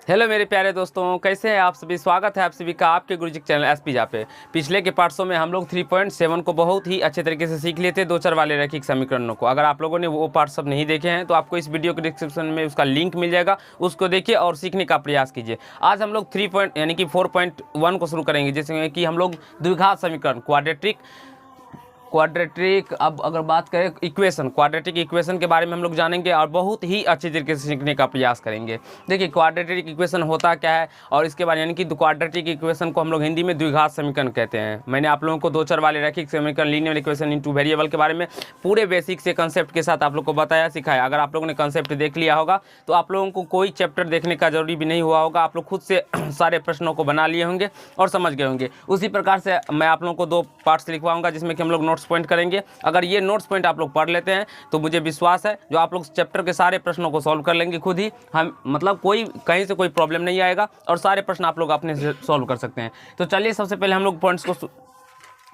Hello मेरे प्यारे दोस्तों, कैसे हैं आप सभी। स्वागत है आप सभी का आपके गुरुजी चैनल एसपीजा पे। पिछले के पार्ट्सों में हम लोग 3.7 को बहुत ही अच्छे तरीके से सीख लिए थे, दो चर वाले रैखिक समीकरणों को। अगर आप लोगों ने वो पार्ट सब नहीं देखे हैं तो आपको इस वीडियो के डिस्क्रिप्शन में उसका लिंक मिल जाएगा, उसको देखिए और सीखने का प्रयास कीजिए। आज हम लोग 4.1 को शुरू करेंगे, जैसे कि हम लोग द्विघात समीकरण क्वाड्रेटिक अब अगर बात करें क्वाड्रेटिक इक्वेशन के बारे में हम लोग जानेंगे और बहुत ही अच्छे तरीके से सीखने का प्रयास करेंगे। देखिए क्वाड्रेटिक इक्वेशन होता क्या है और इसके बारे यानी कि क्वाड्रेटिक इक्वेशन को हम लोग हिंदी में द्विघात समीकरण कहते हैं। मैंने आप लोगों को दो चर वाले रैखिक समीकरण, लीनियर इक्वेशन इनटू वेरिएबल के बारे में पूरे बेसिक से कंसेप्ट के साथ आप लोग को बताया सिखाया। अगर आप लोगों ने कंसेप्ट देख लिया होगा तो आप लोगों को कोई चैप्टर देखने का जरूरी भी नहीं हुआ होगा, आप लोग खुद से सारे प्रश्नों को बना लिए होंगे और समझ गए होंगे। उसी प्रकार से मैं आप लोगों को दो पार्ट्स लिखवाऊंगा जिसमें कि हम लोग नोट्स पॉइंट करेंगे। अगर ये नोट्स पॉइंट आप लोग पढ़ लेते हैं तो मुझे विश्वास है जो आप लोग चैप्टर के सारे प्रश्नों को सॉल्व कर लेंगे खुद ही। हम मतलब कोई कहीं से कोई प्रॉब्लम नहीं आएगा और सारे प्रश्न आप लोग अपने से सॉल्व कर सकते हैं। तो चलिए सबसे पहले हम लोग पॉइंट्स को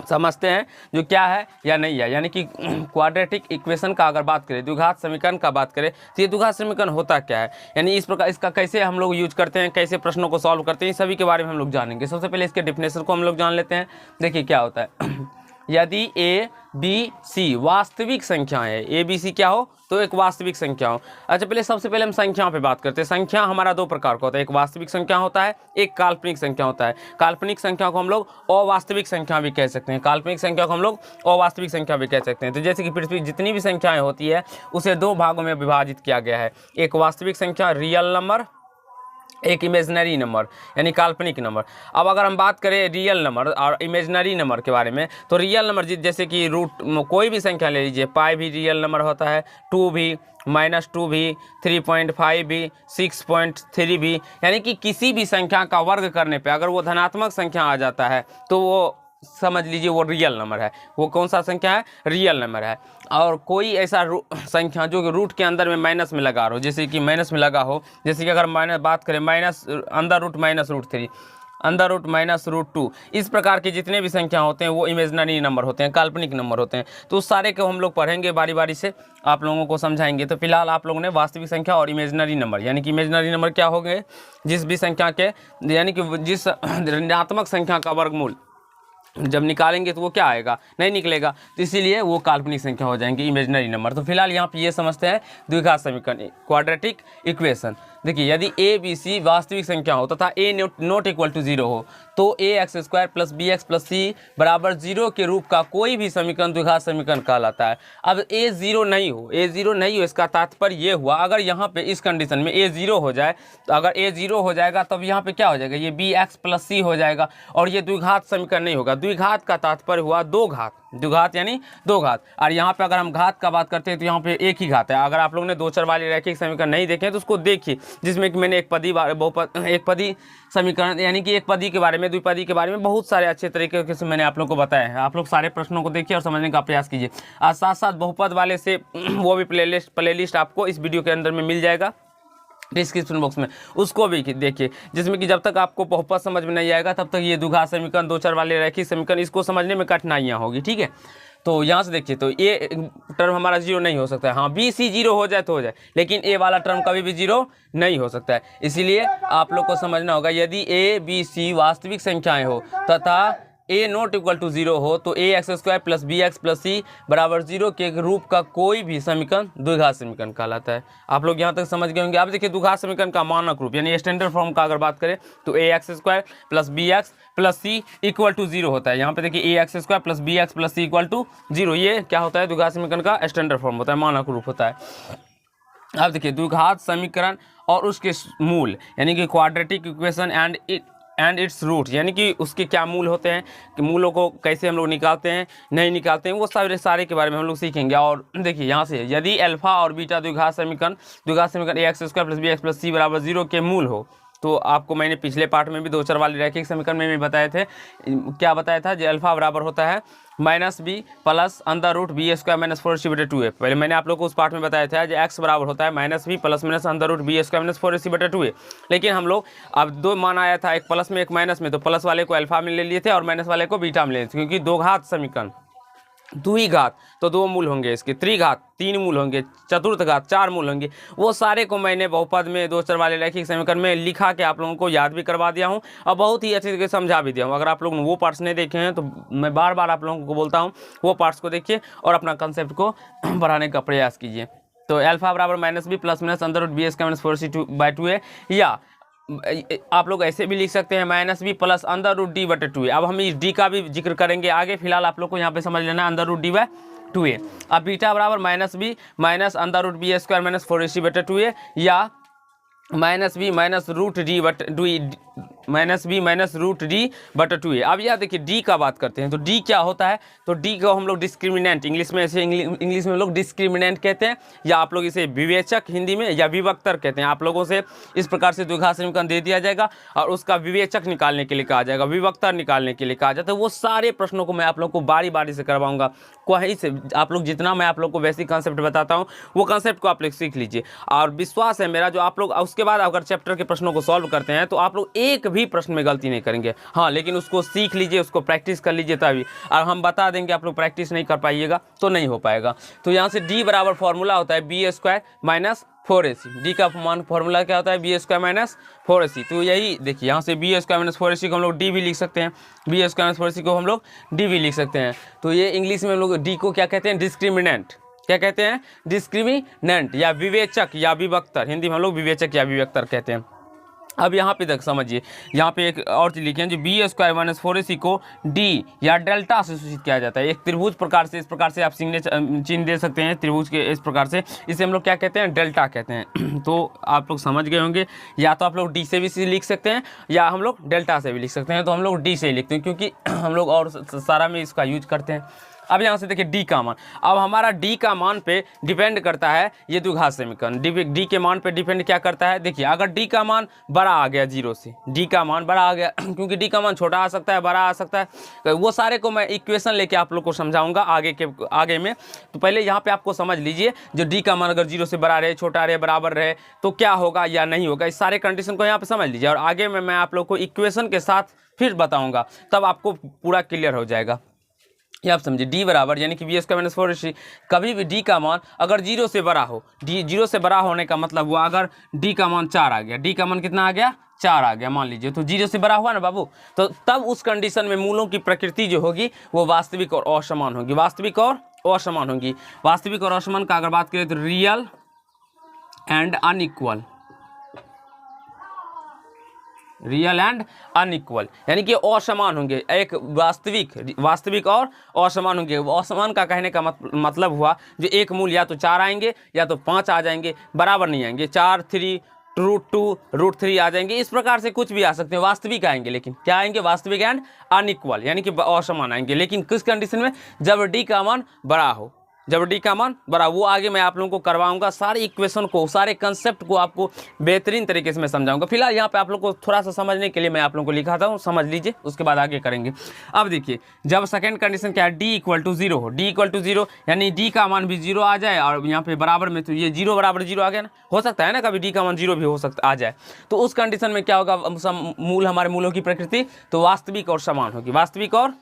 समझते हैं जो क्या है या नहीं है। यानी कि क्वाड्रेटिक इक्वेशन का अगर बात करें, द्विघात समीकरण का बात करें तो ये द्विघात समीकरण होता क्या है, यानी इस प्रकार इसका कैसे हम लोग यूज करते हैं, कैसे प्रश्नों को सॉल्व करते हैं, सभी के बारे में हम लोग जानेंगे। सबसे पहले इसके डिफिनेशन को हम लोग जान लेते हैं। देखिए क्या होता है यदि ए बी सी वास्तविक संख्याएं है, ए बी सी क्या हो तो एक वास्तविक संख्या हो। अच्छा सबसे पहले हम संख्याओं पे बात करते हैं। संख्या हमारा दो प्रकार का होता है, एक वास्तविक संख्या होता है, एक काल्पनिक संख्या होता है। काल्पनिक संख्या को हम लोग अवास्तविक संख्या भी कह सकते हैं, काल्पनिक संख्या को हम लोग अवास्तविक संख्या भी कह सकते हैं। तो जैसे कि पृथ्वी जितनी भी संख्याएं होती है उसे दो भागों में विभाजित किया गया है, एक वास्तविक संख्या रियल नंबर, एक इमेजिनरी नंबर यानी काल्पनिक नंबर। अब अगर हम बात करें रियल नंबर और इमेजिनरी नंबर के बारे में तो रियल नंबर जैसे कि रूट कोई भी संख्या ले लीजिए, पाई भी रियल नंबर होता है, 2 भी, -2 भी, 3.5 भी, 6.3 भी, यानी कि किसी भी संख्या का वर्ग करने पे अगर वो धनात्मक संख्या आ जाता है तो वो समझ लीजिए वो रियल नंबर है। वो कौन सा संख्या है? रियल नंबर है। और कोई ऐसा संख्या जो कि रूट के अंदर में माइनस में लगा हो, जैसे कि माइनस में लगा हो, जैसे कि अगर माइनस बात करें minus under root -√3, under root -√2, इस प्रकार के जितने भी संख्या होते हैं वो इमेजिनरी नंबर होते हैं, काल्पनिक नंबर होते हैं। तो उस सारे को हम लोग पढ़ेंगे बारी बारी से, आप लोगों को समझाएंगे। तो फिलहाल आप लोगों ने वास्तविक संख्या और इमेजिनरी नंबर, यानी कि इमेजिनरी नंबर क्या हो गए, जिस भी संख्या के यानी कि जिस ऋणात्मक संख्या का वर्गमूल जब निकालेंगे तो वो क्या आएगा, नहीं निकलेगा, तो इसीलिए वो काल्पनिक संख्या हो जाएंगे, इमेजिनरी नंबर। तो फिलहाल यहाँ पे ये समझते हैं द्विघात समीकरण क्वाड्रेटिक इक्वेशन। देखिए यदि ए बी सी वास्तविक संख्या हो तथा ए नॉट इक्वल टू 0 हो तो ax² + bx + c = 0 के रूप का कोई भी समीकरण द्विघात समीकरण कहलाता है। अब a 0 नहीं हो, इसका तात्पर्य ये हुआ अगर यहाँ पे इस कंडीशन में a 0 हो जाए, तो अगर a 0 हो जाएगा तब यहाँ पे क्या हो जाएगा, ये bx + c हो जाएगा और ये द्विघात समीकरण नहीं होगा। द्विघात का तात्पर्य हुआ दो घात, द्विघात यानी दो घात। और यहाँ पे अगर हम घात का बात करते हैं तो यहाँ पे एक ही घात है। अगर आप लोगों ने दो चर वाले रैखिक समीकरण नहीं देखे तो उसको देखिए, जिसमें कि मैंने एक पदी समीकरण यानी कि एक पदी के बारे में, द्विपदी के बारे में बहुत सारे अच्छे तरीके से मैंने आप लोग को बताया है। आप लोग सारे प्रश्नों को देखिए और समझने का प्रयास कीजिए। आज साथ साथ बहुपद वाले से वो भी प्लेलिस्ट आपको इस वीडियो के अंदर में मिल जाएगा डिस्क्रिप्शन बॉक्स में, उसको भी देखिए, जिसमें कि जब तक आपको बहुपद समझ में नहीं आएगा तब तक ये द्विघात समीकरण, दो चर वाले रैखिक समीकरण, इसको समझने में कठिनाइयाँ होगी। ठीक है, तो यहाँ से देखिए तो ये टर्म हमारा 0 नहीं हो सकता है। हाँ बी सी 0 हो जाए तो हो जाए, लेकिन ए वाला टर्म कभी भी 0 नहीं हो सकता है। इसीलिए आप लोग को समझना होगा यदि ए बी सी वास्तविक संख्याएं हो तथा a नॉट इक्वल टू 0 हो तो ax² + bx + c = 0 के रूप का कोई भी समीकरण द्विघात समीकरण कहलाता है। आप लोग यहाँ तक समझ गए होंगे। अब देखिए द्विघात समीकरण का मानक रूप यानी स्टैंडर्ड फॉर्म का अगर बात करें तो ax² + bx + c = 0 होता है। यहाँ पे देखिए ax² + bx + c = 0, ये क्या होता है, द्विघात समीकरण का स्टैंडर्ड फॉर्म होता है, मानक रूप होता है। अब देखिए द्विघात समीकरण और उसके मूल यानी कि quadratic equation and its root, यानी कि उसके क्या मूल होते हैं, कि मूलों को कैसे हम लोग निकालते हैं नहीं निकालते हैं, वो सारे के बारे में हम लोग सीखेंगे। और देखिए यहाँ से यदि अल्फा और बीटा द्विघात समीकरण ax² + bx + c = 0 के मूल हो तो आपको मैंने पिछले पार्ट में भी दो चर वाले रैखिक समीकरण में भी बताए थे, क्या बताया था, जो अल्फा बराबर होता है -b + √b² - 4ac/2a। पहले मैंने आप लोग को उस पार्ट में बताया था जो x बराबर होता है -b + √b² - 4ac/2a। लेकिन हम लोग अब दो मान आया था, एक प्लस में एक माइनस में, तो प्लस वाले को अल्फा में ले लिए थे और माइनस वाले को बीटा में ले लिए थे, क्योंकि दो घात समीकरण द्विघात तो 2 मूल होंगे, इसके त्रिघात 3 मूल होंगे, चतुर्थ घात 4 मूल होंगे। वो सारे को मैंने बहुपद में, दो चर वाले रैखिक समीकरण में लिखा के आप लोगों को याद भी करवा दिया हूँ और बहुत ही अच्छे तरीके से समझा भी दिया हूँ। अगर आप लोग वो पार्ट्स नहीं देखे हैं तो मैं बार बार आप लोगों को बोलता हूँ वो पार्ट्स को देखिए और अपना कंसेप्ट को बढ़ाने का प्रयास कीजिए। तो अल्फा बराबर minus B plus minus under root B square minus 4c/2 है, या आप लोग ऐसे भी लिख सकते हैं minus B plus under root D बटे 2 है। अब हम इस डी का भी जिक्र करेंगे आगे, फिलहाल आप लोग को यहाँ पे समझ लेना है अंडर रूट डी बाय 2 है। अब बीटा बराबर minus B minus under root B square minus 4ac बटे 2 है, या minus B minus root D बटे 2 minus B minus root D बटे 2 है। अब यह देखिए डी का बात करते हैं तो डी क्या होता है, तो डी को हम लोग डिस्क्रिमिनेंट इंग्लिश में, ऐसे इंग्लिश में हम लोग डिस्क्रिमिनेंट कहते हैं, या आप लोग इसे विवेचक हिंदी में या विवक्तर कहते हैं। आप लोगों से इस प्रकार से द्विघात समीकरण दे दिया जाएगा और उसका विवेचक निकालने के लिए कहा जाएगा, विवक्तर निकालने के लिए कहा जाता है। वो सारे प्रश्नों को मैं आप लोग को बारी बारी से करवाऊंगा, वहीं से आप लोग जितना मैं आप लोग को बेसिक कंसेप्ट बताता हूँ वो कंसेप्ट को आप लोग सीख लीजिए। और विश्वास है मेरा जो आप लोग उसके बाद अगर चैप्टर के प्रश्नों को सॉल्व करते हैं तो आप लोग एक भी प्रश्न में गलती नहीं करेंगे। हाँ, लेकिन उसको सीख लीजिए, उसको प्रैक्टिस कर लीजिए तभी। और हम बता देंगे आप लोग प्रैक्टिस नहीं कर पाइएगा तो नहीं हो पाएगा। तो यहाँ से डी बराबर फॉर्मूला होता है B square minus 4ac। D का मान फॉर्मूला क्या होता है, बी स्क्वायर माइनस 4ac। तो यही देखिए यहाँ से बी स्क्वायर माइनस 4ac को हम लोग डी भी लिख सकते हैं, बी स्क्वायर माइनस 4ac को हम लोग डी भी लिख सकते हैं। तो ये इंग्लिश में हम लोग डी को क्या कहते हैं, डिस्क्रिमिनेंट। क्या कहते हैं, डिस्क्रिमिनेंट या विवेचक या विवक्तर। हिंदी में हम लोग विवेचक या विवक्तर कहते हैं। अब यहाँ पे तक समझिए, यहाँ पे एक और चीज़ लिखे हैं जो बी स्क्वायर माइनस 4ac को डी या डेल्टा से सूचित किया जाता है। एक त्रिभुज प्रकार से, इस प्रकार से आप चिन्ह दे सकते हैं त्रिभुज के इस प्रकार से, इसे हम लोग क्या कहते हैं, डेल्टा कहते हैं। तो आप लोग समझ गए होंगे, या तो आप लोग डी से भी लिख सकते हैं या हम लोग डेल्टा से भी लिख सकते हैं। तो हम लोग डी से ही लिखते हैं क्योंकि हम लोग और सारा में इसका यूज करते हैं। अब यहाँ से देखिए डी का मान, अब हमारा डी का मान पे डिपेंड करता है ये द्विघात समीकरण। डी के मान पे डिपेंड क्या करता है, देखिए अगर डी का मान बड़ा आ गया, जीरो से डी का मान बड़ा आ गया क्योंकि डी का मान छोटा आ सकता है, बड़ा आ सकता है, वो सारे को मैं इक्वेशन लेके आप लोग को समझाऊंगा आगे में। तो पहले यहाँ पे आपको समझ लीजिए, जो डी का मान अगर जीरो से बड़ा रहे, छोटा रहे, बराबर रहे तो क्या होगा या नहीं होगा, इस सारे कंडीशन को यहाँ पे समझ लीजिए। और आगे में मैं आप लोग को इक्वेशन के साथ फिर बताऊँगा, तब आपको पूरा क्लियर हो जाएगा। ये आप समझिए डी बराबर यानी कि बी स्क्वायर माइनस 4ac, कभी भी डी का मान अगर जीरो से बड़ा हो, डी जीरो से बड़ा होने का मतलब हुआ अगर डी का मान 4 आ गया, डी का मान कितना आ गया, 4 आ गया मान लीजिए, तो जीरो से बड़ा हुआ ना बाबू, तो तब उस कंडीशन में मूलों की प्रकृति जो होगी वो वास्तविक और असमान होगी, वास्तविक और असमान होगी। वास्तविक और असमान का अगर बात करें तो real and unequal, real and unequal यानी कि असमान होंगे। एक वास्तविक और असमान होंगे। असमान का कहने का मतलब हुआ जो एक मूल या तो 4 आएंगे या तो 5 आ जाएंगे, बराबर नहीं आएंगे, 4 3 √2 √3 आ जाएंगे, इस प्रकार से कुछ भी आ सकते हैं। वास्तविक आएंगे, लेकिन क्या आएंगे, वास्तविक एंड अनइक्वल यानी कि असमान आएंगे। लेकिन किस कंडीशन में, जब डी का मान बड़ा हो, जब डी का मान बड़ा, वो आगे मैं आप लोगों को करवाऊंगा। सारे इक्वेशन को, सारे कंसेप्ट को आपको बेहतरीन तरीके से मैं समझाऊंगा। फिलहाल यहाँ पे आप लोग को थोड़ा सा समझने के लिए मैं आप लोगों को लिखाता हूँ, समझ लीजिए, उसके बाद आगे करेंगे। अब देखिए, जब सेकंड कंडीशन क्या है, डी इक्वल टू 0 हो, डी इक्वल टू 0 यानी डी का मान भी 0 आ जाए और यहाँ पे बराबर में, तो ये 0 बराबर 0 आ गया ना, हो सकता है ना कभी डी का मान 0 भी हो सकता आ जाए, तो उस कंडीशन में क्या होगा, मूल हमारे मूलों की प्रकृति तो वास्तविक और समान होगी, वास्तविक और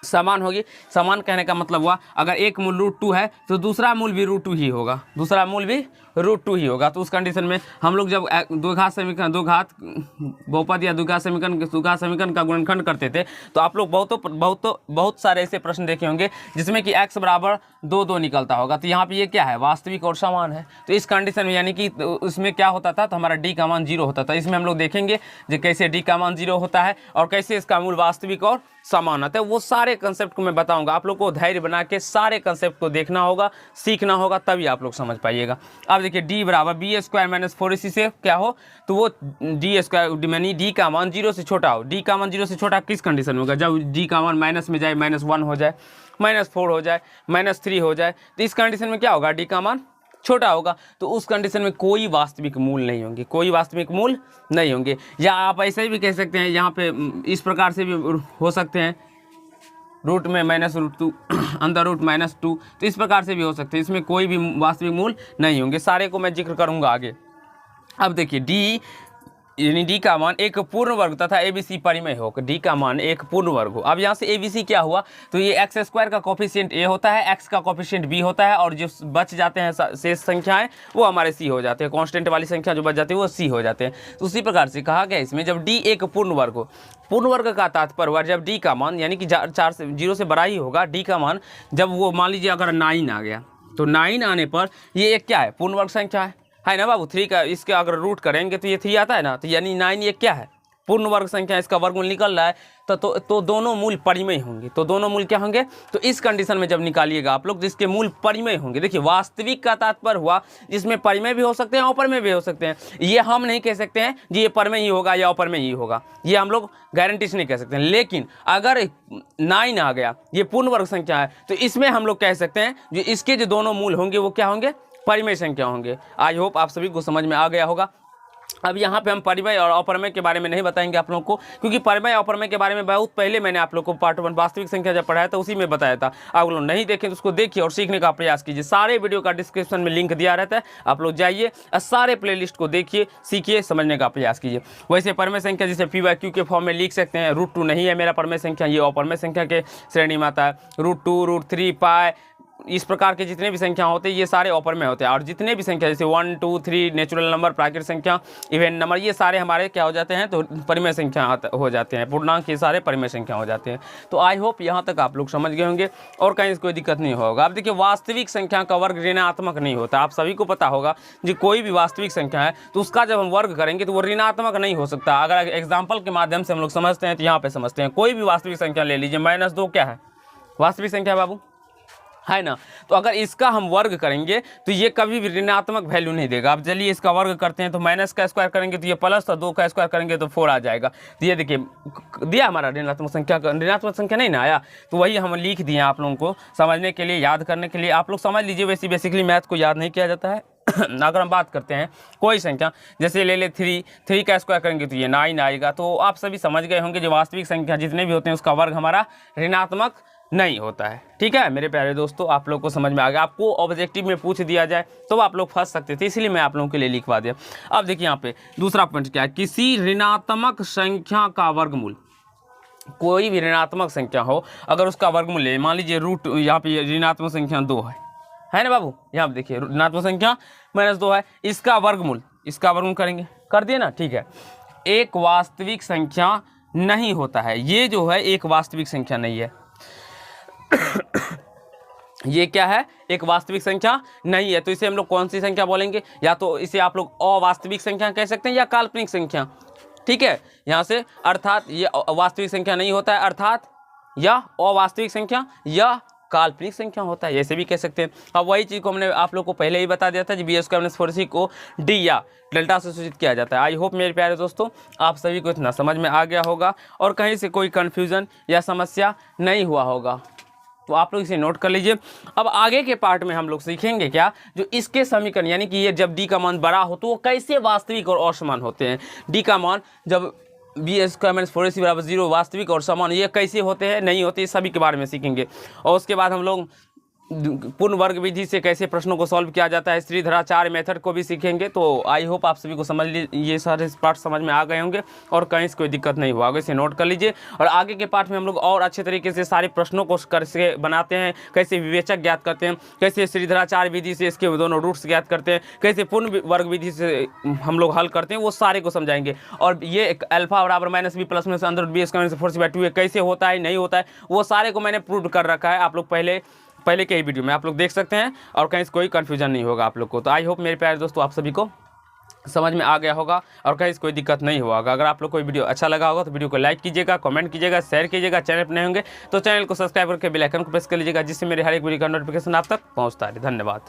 समान होगी। समान कहने का मतलब हुआ अगर एक मूल √2 है तो दूसरा मूल भी √2 ही होगा, दूसरा मूल भी √2 ही होगा। तो उस कंडीशन में हम लोग जब द्विघात समीकरण, द्विघात बहुपद या द्विघात समीकरण का गुणनखंड करते थे तो आप लोग बहुत सारे ऐसे प्रश्न देखे होंगे जिसमें कि x बराबर 2 2 निकलता होगा। तो यहाँ पे ये क्या है, वास्तविक और समान है। तो इस कंडीशन में यानी कि उसमें क्या होता था, तो हमारा डी का मान 0 होता था। इसमें हम लोग देखेंगे जो कैसे डी का मान 0 होता है और कैसे इसका मूल वास्तविक और समान आता है। वो सारे कंसेप्ट को मैं बताऊंगा। आप लोग को धैर्य बना के सारे कंसेप्ट को देखना होगा, सीखना होगा, तभी आप लोग समझ पाइएगा। अब देखिए डी बराबर बी स्क्वायर माइनस 4ac से क्या हो, तो वो डी स्क्वायर यानी डी का मान 0 से छोटा हो। डी का मान 0 से छोटा किस कंडीशन में होगा, जब डी का मान माइनस में जाए, -1 हो जाए, -4 हो जाए, -3 हो जाए, तो इस कंडीशन में क्या होगा, डी का मान छोटा होगा। तो उस कंडीशन में कोई वास्तविक मूल नहीं होंगे, कोई वास्तविक मूल नहीं होंगे। या आप ऐसे भी कह सकते हैं, यहाँ पे इस प्रकार से भी हो सकते हैं, रूट में -√2 अंदर रूट -2, तो इस प्रकार से भी हो सकते हैं। इसमें कोई भी वास्तविक मूल नहीं होंगे, सारे को मैं जिक्र करूँगा आगे। अब देखिए डी यानी डी का मान एक पूर्ण वर्ग तथा एबीसी परिमेय हो। डी का मान एक पूर्ण वर्ग हो। अब यहाँ से एबीसी क्या हुआ, तो ये एक्स स्क्वायर का कोफिशिएंट ए होता है, एक्स का कोफिशिएंट बी होता है, और जो बच जाते हैं शेष संख्याएं वो हमारे सी हो जाते हैं। कांस्टेंट वाली संख्या जो बच जाती है वो सी हो जाते हैं। तो उसी प्रकार से कहा गया इसमें जब डी एक पूर्ण वर्ग हो, पूर्ण वर्ग का तात्पर्य हुआ जब डी का मान यानी कि 0 से बड़ा ही होगा, डी का मान जब वो मान लीजिए अगर 9 आ गया तो 9 आने पर ये एक क्या है, पूर्ण वर्ग संख्या है ना बाबू। 3 का इसके अगर रूट करेंगे तो ये 3 आता है ना, तो यानी 9 ये क्या है, पूर्ण वर्ग संख्या, इसका वर्गमूल निकल रहा है तो दोनों मूल परिमेय होंगे। तो दोनों मूल क्या होंगे, तो इस कंडीशन में जब निकालिएगा आप लोग तो इसके मूल परिमेय होंगे। देखिए वास्तविक का तात्पर्य हुआ जिसमें परिमेय भी हो सकते हैं अपरमेय भी हो सकते हैं। ये हम नहीं कह सकते हैं जी ये परमेय ही होगा या अपरमेय ही होगा, ये हम लोग गारंटी से नहीं कह सकते हैं। लेकिन अगर 9 आ गया ये पूर्ण वर्ग संख्या है तो इसमें हम लोग कह सकते हैं जो इसके जो दोनों मूल होंगे वो क्या होंगे, परिमेय संख्या होंगे। आई होप आप सभी को समझ में आ गया होगा। अब यहाँ पे हम परिमेय और अपरमेय के बारे में नहीं बताएंगे आप लोगों को, क्योंकि परिमेय और अपरमेय के बारे में बहुत पहले मैंने आप लोग को पार्ट 1 वास्तविक संख्या जब पढ़ाया था उसी में बताया था। आप लोग नहीं देखें तो उसको देखिए और सीखने का प्रयास कीजिए। सारे वीडियो का डिस्क्रिप्शन में लिंक दिया रहता है, आप लोग जाइए और सारे प्लेलिस्ट को देखिए, सीखिए, समझने का प्रयास कीजिए। वैसे परिमेय संख्या जिसे PYQ के फॉर्म में लिख सकते हैं। √2 नहीं है मेरा परिमेय संख्या, ये अपरमेय संख्या के श्रेणी में आता है। √2, √3, पाई, इस प्रकार के जितने भी संख्या होते हैं ये सारे अपरमेय होते हैं। और जितने भी संख्या जैसे 1, 2, 3 नेचुरल नंबर, प्राकृतिक संख्या, इवेंट नंबर, ये सारे हमारे क्या हो जाते हैं, तो परिमेय संख्या हो जाते हैं। पूर्णांक ये सारे परिमेय संख्या हो जाते हैं। तो आई होप यहाँ तक आप लोग समझ गए होंगे और कहीं कोई दिक्कत नहीं होगा। अब देखिए वास्तविक संख्या का वर्ग ऋणात्मक नहीं होता। आप सभी को पता होगा जो कोई भी वास्तविक संख्या है तो उसका जब हम वर्ग करेंगे तो वो ऋणात्मक नहीं हो सकता। अगर एग्जाम्पल के माध्यम से हम लोग समझते हैं तो यहाँ पे समझते हैं। कोई भी वास्तविक संख्या ले लीजिए, -2 क्या है, वास्तविक संख्या बाबू है ना। तो अगर इसका हम वर्ग करेंगे तो ये कभी भी ऋणात्मक वैल्यू नहीं देगा। अब चलिए इसका वर्ग करते हैं तो माइनस का स्क्वायर करेंगे तो ये प्लस, तो 2 का स्क्वायर करेंगे तो 4 आ जाएगा। तो ये देखिए दिया हमारा ऋणात्मक संख्या का, ऋणात्मक संख्या नहीं ना आया, तो वही हम लिख दिए आप लोगों को समझने के लिए, याद करने के लिए। आप लोग समझ लीजिए, वैसे बेसिकली मैथ को याद नहीं किया जाता है। अगर हम बात करते हैं कोई संख्या जैसे ले ले 3 का स्क्वायर करेंगे तो ये 9 आएगा। तो आप सभी समझ गए होंगे जो वास्तविक संख्या जितने भी होते हैं उसका वर्ग हमारा ऋणात्मक नहीं होता है। ठीक है मेरे प्यारे दोस्तों, आप लोग को समझ में आ गया। आपको ऑब्जेक्टिव में पूछ दिया जाए तो आप लोग फंस सकते थे, इसलिए मैं आप लोगों के लिए लिखवा दिया। अब देखिए यहाँ पे दूसरा पॉइंट क्या है, किसी ऋणात्मक संख्या का वर्गमूल, कोई भी ऋणात्मक संख्या हो अगर उसका वर्गमूल ले, मान लीजिए रूट, यहाँ पे ऋणात्मक संख्या 2 है ना बाबू, यहाँ पे देखिए ऋणात्मक संख्या -2 है, इसका वर्गमूल करेंगे, कर दिए ना, ठीक है। एक वास्तविक संख्या नहीं होता है, ये जो है एक वास्तविक संख्या नहीं है। ये क्या है, एक वास्तविक संख्या नहीं है। तो इसे हम लोग कौन सी संख्या बोलेंगे, या तो इसे आप लोग अवास्तविक संख्या कह सकते हैं या काल्पनिक संख्या। ठीक है, यहाँ से अर्थात ये वास्तविक संख्या नहीं होता है, अर्थात या अवास्तविक संख्या या काल्पनिक संख्या होता है, ऐसे भी कह सकते हैं। अब वही चीज़ को हमने आप लोग को पहले ही बता दिया था कि b² को d या डेल्टा से सूचित किया जाता है। आई होप मेरे प्यारे दोस्तों आप सभी को इतना समझ में आ गया होगा और कहीं से कोई कन्फ्यूज़न या समस्या नहीं हुआ होगा। तो आप लोग इसे नोट कर लीजिए। अब आगे के पार्ट में हम लोग सीखेंगे क्या, जो इसके समीकरण, यानी कि ये जब डी का मान बड़ा हो तो वो कैसे वास्तविक और असमान होते हैं। डी का मान जब b² - 4ac = 0 वास्तविक और समान ये कैसे होते हैं, नहीं होते, सभी के बारे में सीखेंगे। और उसके बाद हम लोग पूर्ण वर्ग विधि से कैसे प्रश्नों को सॉल्व किया जाता है, श्रीधराचार्य मेथड को भी सीखेंगे। तो आई होप आप सभी को समझ लीजिए, ये सारे पार्ट समझ में आ गए होंगे और कहीं से कोई दिक्कत नहीं हुआ होगा, इसे नोट कर लीजिए। और आगे के पार्ट में हम लोग और अच्छे तरीके से सारे प्रश्नों को कैसे बनाते हैं, कैसे विवेचक ज्ञात करते हैं, कैसे श्रीधराचार्य विधि से इसके दोनों रूट्स ज्ञात करते हैं, कैसे पूर्ण वर्ग विधि से हम लोग हल करते हैं, वो सारे को समझाएंगे। और ये अल्फा बराबर -b + (b² - 4c/2) कैसे होता है नहीं होता है, वो सारे को मैंने प्रूव कर रखा है। आप लोग पहले के ही वीडियो में आप लोग देख सकते हैं और कहीं से कोई कन्फ्यूजन नहीं होगा आप लोग को। तो आई होप मेरे प्यारे दोस्तों आप सभी को समझ में आ गया होगा और कहीं से कोई दिक्कत नहीं हुआ होगा। अगर आप लोग को वीडियो अच्छा लगा होगा तो वीडियो को लाइक कीजिएगा, कमेंट कीजिएगा, शेयर कीजिएगा। चैनल पर नए होंगे तो चैनल को सब्सक्राइब करके बेल आइकन को प्रेस कर लीजिएगा, जिससे मेरे हर एक वीडियो का नोटिफिकेशन आप तक पहुँचता है। धन्यवाद।